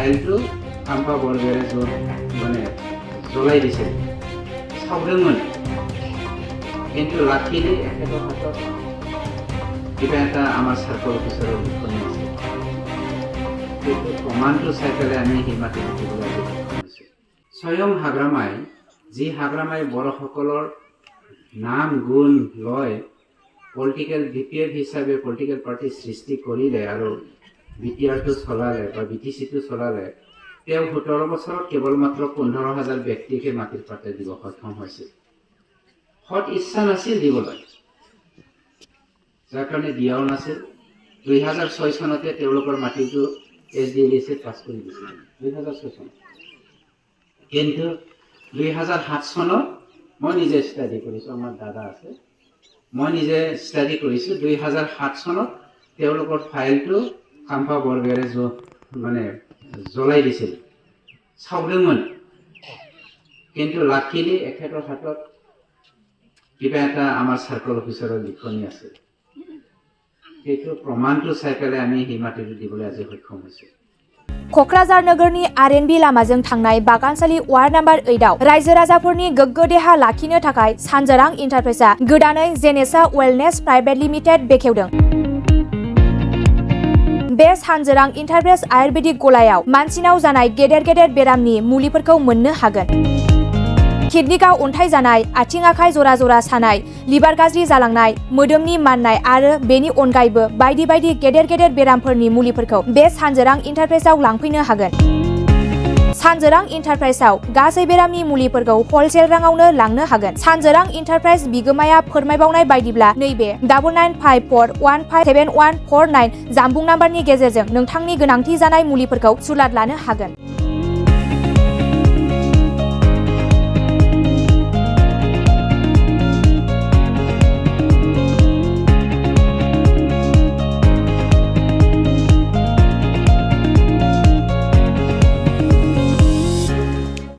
फाइलটো खाम्फा बरगयरे माने जलाई दिছিল सावदोंमोन কিন্তু লাকিলি এখেতৰ হাতত কিবা এটা আমাৰ সাৰ্কল অফিচাৰৰ লিখনি আছে কিন্তু প্ৰমাণটো চাই পেলাই আমি হিমাতি দিবলৈ গৈছো স্বয়ং হাগ্ৰামাই যি হাগ্ৰামাই বড়সকলৰ নাম গুণ লয় পলিটিক্যাল বিপিএফ হিসাবে পলিটিক্যাল পাৰ্টি সৃষ্টি কৰিলে আৰু বিটিআৰটো চলালে বা বিটিচিটো চলালে তেওঁ 17 বছৰত কেৱল মাত্ৰ 15,000 ব্যক্তিকে মাটিৰ পাতে দিব সক্ষম হৈছে হট ইচ্ছা নাছিল দিবলৈ যাৰ কাৰণে দিয়াও নাছিল 2006 চনতে তেওঁলোকৰ মাটিটো এছডিএলএছে পাছ কৰি দিছিল 2006 চনত কিন্তু 2007 চনত মই নিজে ষ্টাডি কৰিছোঁ আমাৰ দাদা আছে মই নিজে ষ্টাডি কৰিছোঁ 2007 চনত তেওঁলোকৰ ফাইলটো খাম্ফা বৰগয়ৰে মানে জলাই দিছিল চাওদংমন কিন্তু লাকিলি এখেতৰ হাতত কিবা এটা আমাৰ সাৰ্কল অফিচাৰৰ লিখনি আছে সেইটো প্ৰমাণটো চাই পেলাই আমি হিমাতিটো দিবলৈ আজি সক্ষম হৈছো क'क्राझार नोगोरनि आरएनबी लामाजों थांनाय बागानसालि वार्ड नम्बर 8 आव रायजो राजाफोरनि गोग्गो देहा लाखिनो थाखाय सानजोरां इन्टारप्राइजआ गोदानै जेनेसा वेलनेस प्राइभेट लिमिटेड बेखेवदों बे सानजोरां इन्टारप्राइज आयुर्वेदिक गलायाव मानसिनाव जानाय गेदेर गेदेर बेरामनि मुलिफोरखौ मोननो हागोन किडनिकाव अन्थाइ जानाय आथिं आखाइ जरा जरा सानाय लिभार गाज्रि जालांनाय मोदोमनि माननाय आरो बेनि अनगायैबो बायदि बायदि गेदेर गेदेर बेरामफोरनि मुलिफोरखौ बे सानजोरां इन्टारप्राइजआव लांफैनो हागोन सानजोरां इन्टारप्राइजआव गासै बेरामनि मुलिफोरखौ हलसेल राङावनो लांनो हागोन सानजोरां इन्टारप्राइज बिगोमाया फोरमायबावनाय बायदिब्ला नैबे 9954157149 जानबुं नाम्बारनि गेजेरजों नोंथांनि गोनांथि जानाय मुलिफोरखौ सुलाद लानो हागोन